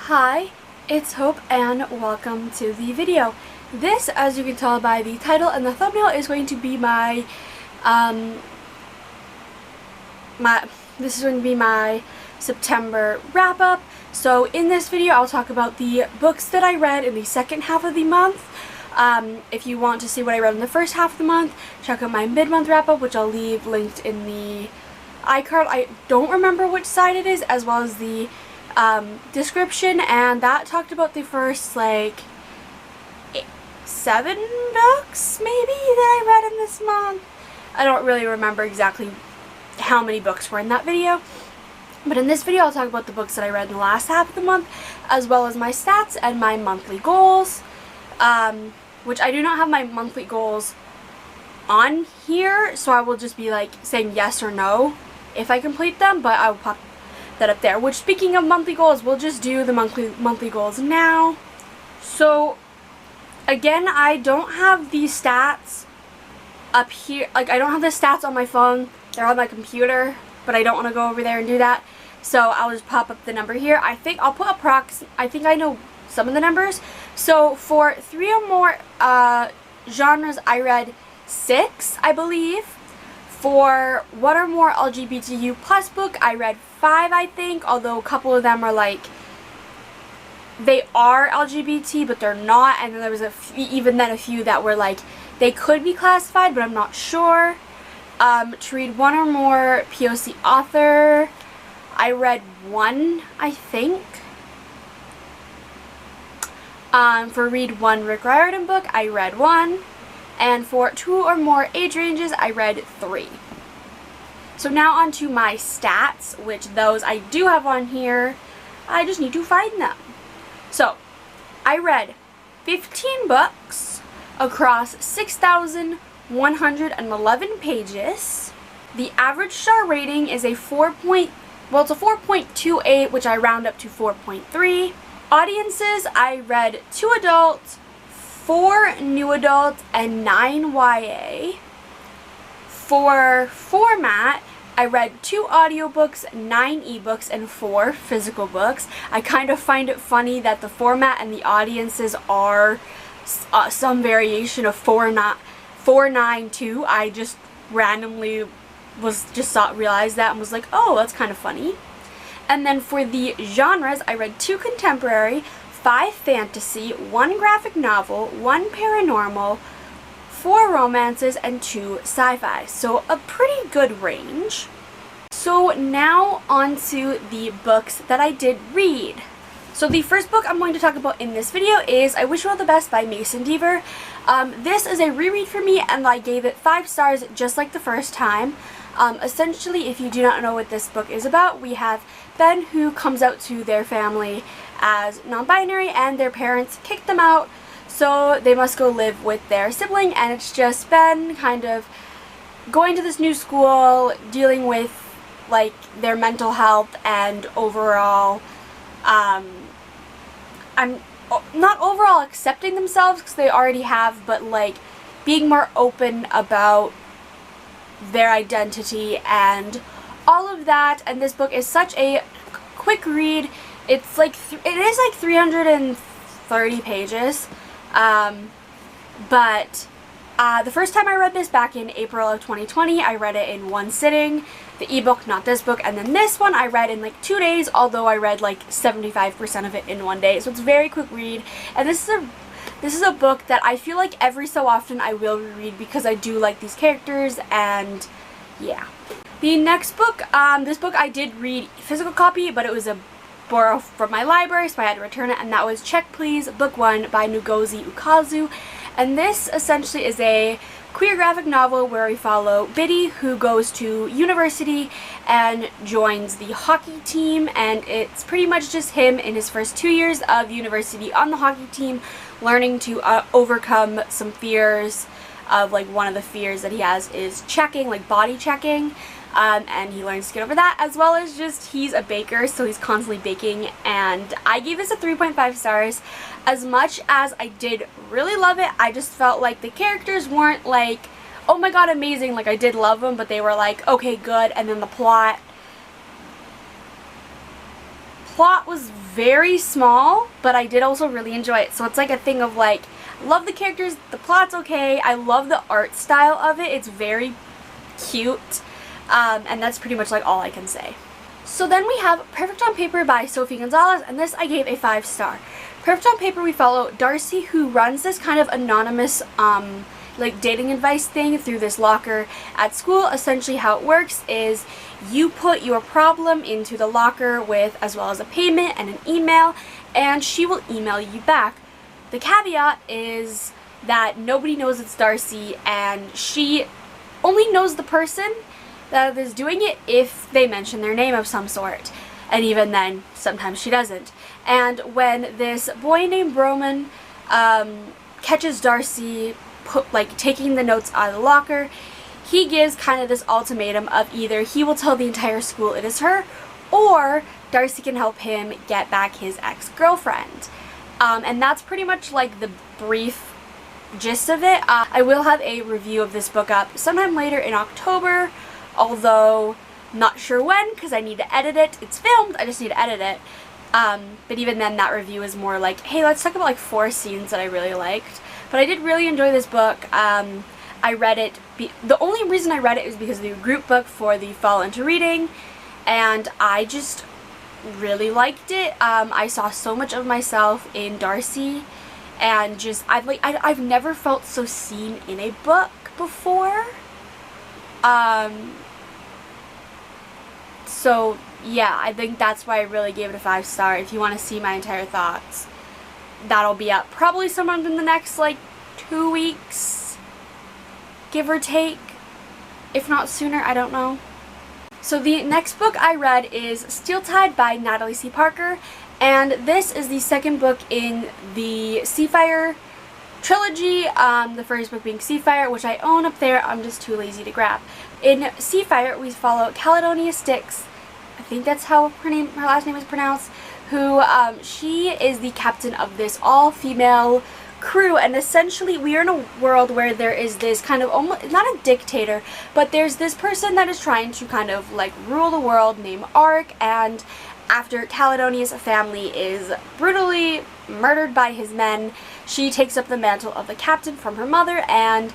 Hi, it's Hope and welcome to the video. This, as you can tell by the title and the thumbnail, is going to be my September wrap-up. So in this video I'll talk about the books that I read in the second half of the month. If you want to see what I read in the first half of the month, check out my mid-month wrap-up, which I'll leave linked in the iCard. I don't remember which side it is, as well as the description, and that talked about the first like 7 books maybe that I read in this month. I don't really remember exactly how many books were in that video, but in this video I'll talk about the books that I read in the last half of the month, as well as my stats and my monthly goals, which I do not have my monthly goals on here, so I will just be like saying yes or no if I complete them, but I will pop that up there. Which, speaking of monthly goals, we'll just do the monthly goals now. So again, I don't have the stats up here, like I don't have the stats on my phone, they're on my computer, but I don't want to go over there and do that, so I'll just pop up the number here. I think I'll put I think I know some of the numbers. So for 3 or more genres, I read 6, I believe. For 1 or more LGBTQ plus book, I read 5, I think, although a couple of them are like, they are LGBT but they're not, and then there was even then a few that were like they could be classified but I'm not sure. To read 1 or more POC author, I read 1, I think. For read 1 Rick Riordan book, I read 1. And for 2 or more age ranges, I read 3. So now on to my stats, which those I do have on here. I just need to find them. So, I read 15 books across 6,111 pages. The average star rating is a 4.28, which I round up to 4.3. Audiences, I read 2 adults, 4 new adults, and 9 YA. For format, I read 2 audiobooks, 9 ebooks, and 4 physical books. I kind of find it funny that the format and the audiences are some variation of 492. I just randomly realized that and was like, oh, that's kind of funny. And then for the genres, I read 2 contemporary, 5 fantasy, 1 graphic novel, 1 paranormal, 4 romances, and 2 sci-fi. So a pretty good range. So now on to the books that I did read. So the first book I'm going to talk about in this video is I Wish You All the Best by Deaver. This is a reread for me, and I gave it 5 stars just like the first time. Essentially, if you do not know what this book is about, we have Ben, who comes out to their family as non-binary, and their parents kicked them out, so they must go live with their sibling, and it's just Ben kind of going to this new school, dealing with like their mental health and overall I'm not overall accepting themselves, because they already have, but like being more open about their identity and all of that. And this book is such a quick read. It's like it is like 330 pages, but the first time I read this back in April of 2020, I read it in 1 sitting. The ebook, not this book, and then this one I read in like 2 days, although I read like 75% of it in 1 day. So it's a very quick read, and this is a book that I feel like every so often I will reread because I do like these characters, and yeah. The next book, this book I did read physical copy, but it was a borrow from my library, so I had to return it, and that was Check Please, Book 1 by Ngozi Ukazu. And this essentially is a queer graphic novel where we follow Biddy, who goes to university and joins the hockey team, and it's pretty much just him in his first 2 years of university on the hockey team, learning to overcome some fears of, like, one of the fears that he has is checking, like body checking. And he learns to get over that, as well as just he's a baker, so he's constantly baking. And I gave this a 3.5 stars. As much as I did really love it, I just felt like the characters weren't like, oh my god, amazing. Like, I did love them, but they were like, okay, good. And then the plot plot was very small, but I did also really enjoy it. So it's like a thing of like, love the characters, the plot's okay, I love the art style of it, it's very cute, and that's pretty much like all I can say. So then we have Perfect on Paper by Sophie Gonzales, and this I gave a 5-star. Perfect on Paper, we follow Darcy, who runs this kind of anonymous like dating advice thing through this locker at school. Essentially how it works is you put your problem into the locker with as well as a payment and an email, and she will email you back. The caveat is that nobody knows it's Darcy, and she only knows the person that is doing it if they mention their name of some sort, and even then sometimes she doesn't. And when this boy named Broman catches Darcy taking the notes out of the locker, he gives kind of this ultimatum of either he will tell the entire school it is her, or Darcy can help him get back his ex-girlfriend. And that's pretty much like the brief gist of it. I will have a review of this book up sometime later in October, although not sure when because I need to edit it. It's filmed, I just need to edit it. But even then, that review is more like, hey, let's talk about like 4 scenes that I really liked. But I did really enjoy this book. I read it, the only reason I read it is because of the group book for the fall into reading, and I just really liked it. I saw so much of myself in Darcy, and just I've never felt so seen in a book before. So yeah, I think that's why I really gave it a 5-star. If you want to see my entire thoughts, that'll be up probably sometime in the next like 2 weeks, give or take, if not sooner, I don't know. So the next book I read is Steel Tide by Natalie C. Parker, and this is the second book in the Seafire trilogy, the first book being Seafire, which I own up there, I'm just too lazy to grab. In Seafire, we follow Caledonia Styx, I think that's how her last name is pronounced, who, she is the captain of this all-female crew, and essentially we are in a world where there is this kind of almost, not a dictator, but there's this person that is trying to kind of like rule the world named Ark, and after Caledonia's family is brutally murdered by his men, she takes up the mantle of the captain from her mother, and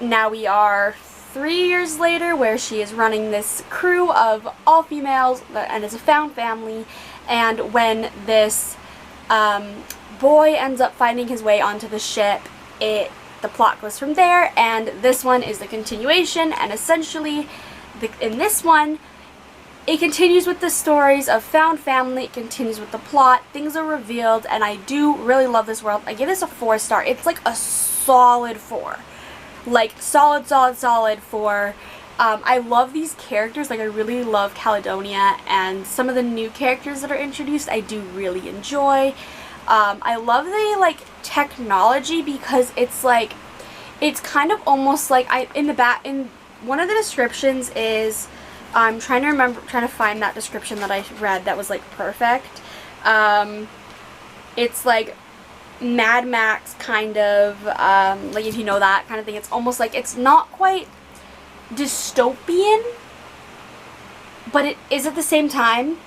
now we are 3 years later where she is running this crew of all females, and it's a found family, and when this boy ends up finding his way onto the ship, the plot goes from there, and this one is the continuation, and essentially in this one it continues with the stories of found family, it continues with the plot, things are revealed, and I do really love this world. I give this a 4-star. It's like a solid 4. Like solid 4. I love these characters, like I really love Caledonia, and some of the new characters that are introduced I do really enjoy. I love the like technology because it's like, it's kind of almost like in one of the descriptions is, I'm trying to find that description that I read that was like perfect. It's like Mad Max kind of, like if you know that kind of thing. It's almost like, it's not quite dystopian, but it is at the same time.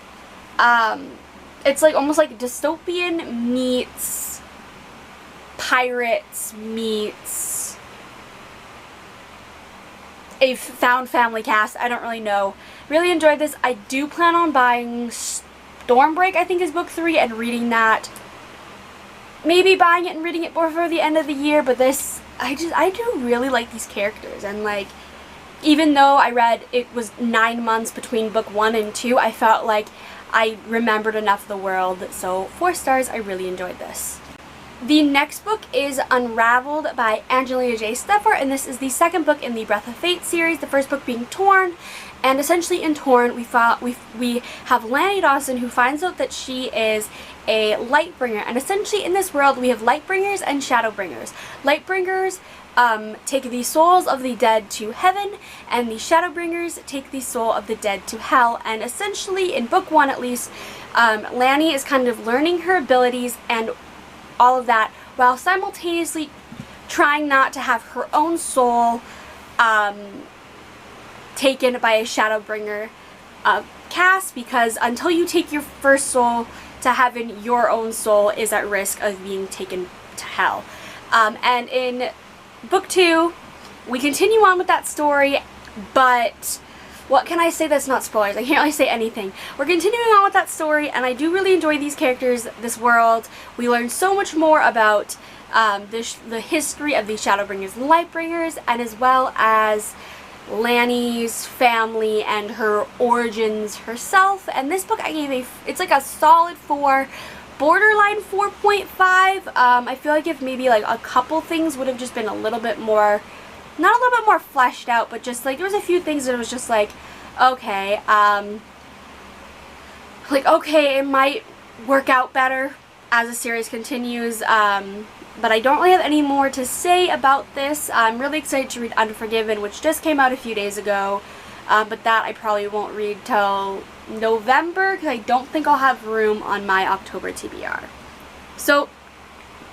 It's like almost like dystopian meets pirates meets a found family cast. I don't really know. Really enjoyed this. I do plan on buying Stormbreak, I think is book 3, and reading that. Maybe buying it and reading it before the end of the year, but this, I do really like these characters, and like, even though I read it was 9 months between book 1 and 2, I felt like I remembered enough of the world, so 4 stars, I really enjoyed this. The next book is Unraveled by Angelina J. Steffort, and this is the second book in the Breath of Fate series, the first book being Torn. And essentially in Torn, we have Lanny Dawson, who finds out that she is a Lightbringer, and essentially in this world we have Lightbringers and Shadowbringers. Lightbringers take the souls of the dead to heaven, and the Shadowbringers take the soul of the dead to hell. And essentially in book 1 at least, Lanny is kind of learning her abilities and all of that, while simultaneously trying not to have her own soul taken by a Shadowbringer cast, because until you take your first soul to heaven, your own soul is at risk of being taken to hell. And in book 2, we continue on with that story, but what can I say that's not spoilers? I can't really say anything. We're continuing on with that story, and I do really enjoy these characters, this world. We learn so much more about the history of these Shadowbringers and Lightbringers, and as well as Lanny's family and her origins herself. And this book I gave it's like a solid 4, borderline 4.5. I feel like if maybe like a couple things would have just been a little bit more, not a little bit more fleshed out, but just like there was a few things that it was just like, okay, okay, it might work out better as the series continues, but I don't really have any more to say about this. I'm really excited to read Unforgiven, which just came out a few days ago, but that I probably won't read till November, because I don't think I'll have room on my October TBR. So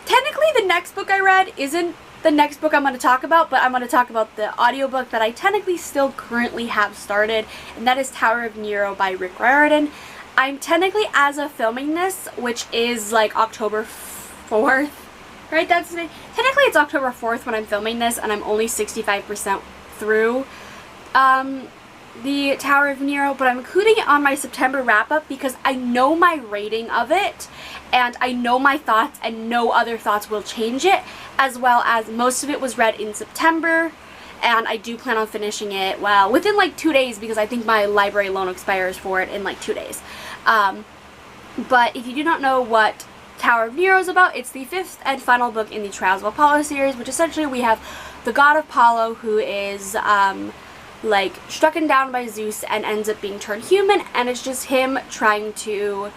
technically the next book I read isn't the next book I'm going to talk about, but I'm going to talk about the audiobook that I technically still currently have started, and that is Tower of Nero by Riordan. I'm technically, as of filming this, which is like October 4th, right? Technically it's October 4th when I'm filming this, and I'm only 65% through the Tower of Nero, but I'm including it on my September wrap-up because I know my rating of it, and I know my thoughts, and no other thoughts will change it, as well as most of it was read in September, and I do plan on finishing it, well, within like 2 days, because I think my library loan expires for it in like 2 days. But if you do not know what Tower of Nero is about, it's the 5th and final book in the Trials of Apollo series, which essentially we have the god Apollo, who is like strucken down by Zeus and ends up being turned human, and it's just him trying to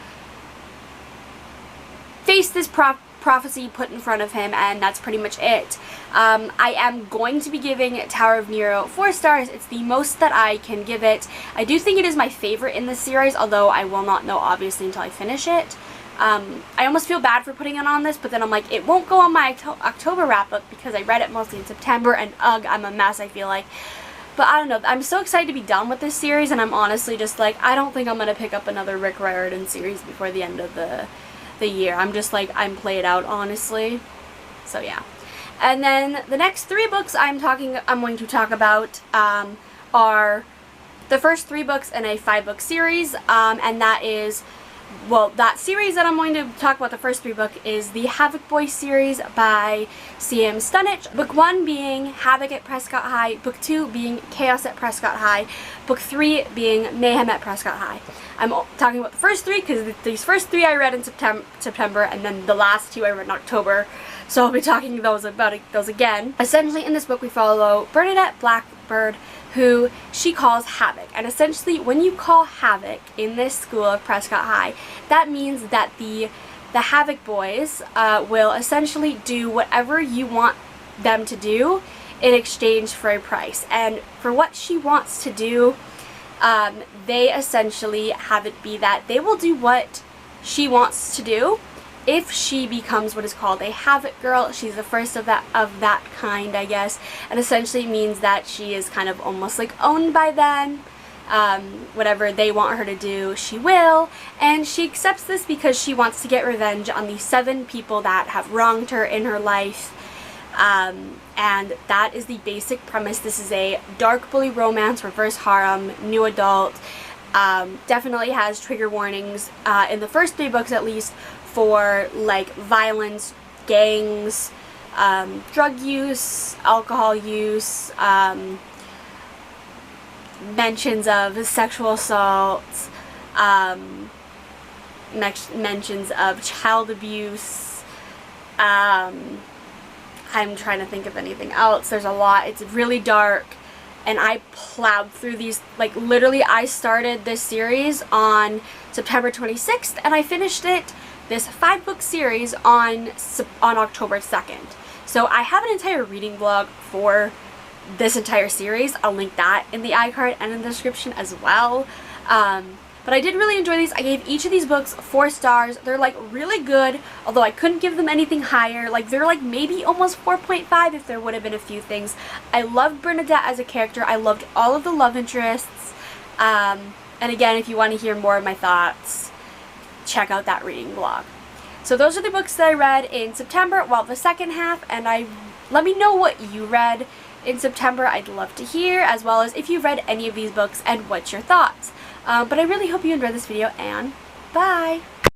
face this prophecy put in front of him, and that's pretty much it. I am going to be giving Tower of Nero 4 stars. It's the most that I can give it. I do think it is my favorite in the series, although I will not know obviously until I finish it. I almost feel bad for putting it on this, but then I'm like, it won't go on my October wrap-up because I read it mostly in September, and ugh, I'm a mess, I feel like. But I don't know, I'm so excited to be done with this series, and I'm honestly just like, I don't think I'm going to pick up another Rick Riordan series before the end of the year. I'm just like, I'm played out, honestly. So yeah. And then the next 3 books I'm going to talk about are the first 3 books in a 5-book series, and that is, well, that series that I'm going to talk about, the first 3 books, is the Havoc Boys series by C.M. Stunich. Book 1 being Havoc at Prescott High, Book 2 being Chaos at Prescott High, Book 3 being Mayhem at Prescott High. I'm talking about the first 3 because these first 3 I read in September, and then the last 2 I read in October, so I'll be talking about those again. Essentially, in this book we follow Bernadette Blackbird, who she calls Havoc. And essentially, when you call Havoc in this school of Prescott High, that means that the Havoc Boys will essentially do whatever you want them to do in exchange for a price. And for what she wants to do, they essentially have it be that they will do what she wants to do if she becomes what is called a Havoc Girl. She's the first of that kind, I guess, and essentially means that she is kind of almost like owned by them. Whatever they want her to do, she will, and she accepts this because she wants to get revenge on the 7 people that have wronged her in her life. And that is the basic premise. This is a dark bully romance, reverse harem, new adult. Definitely has trigger warnings in the first 3 books at least, for like violence, gangs, drug use, alcohol use, mentions of sexual assault, mentions of child abuse. I'm trying to think of anything else. There's a lot. It's really dark, and I plowed through these. Like, literally, I started this series on September 26th, and I finished it, this 5-book series, on October 2nd. So I have an entire reading blog for this entire series. I'll link that in the iCard and in the description as well. But I did really enjoy these. I gave each of these books 4 stars. They're like really good, although I couldn't give them anything higher. Like, they're like maybe almost 4.5 if there would have been a few things. I loved Bernadette as a character. I loved all of the love interests. And again, if you want to hear more of my thoughts, check out that reading blog. So those are the books that I read in September, well, the second half, and let me know what you read in September. I'd love to hear, as well as if you read any of these books and what's your thoughts. But I really hope you enjoyed this video, and bye!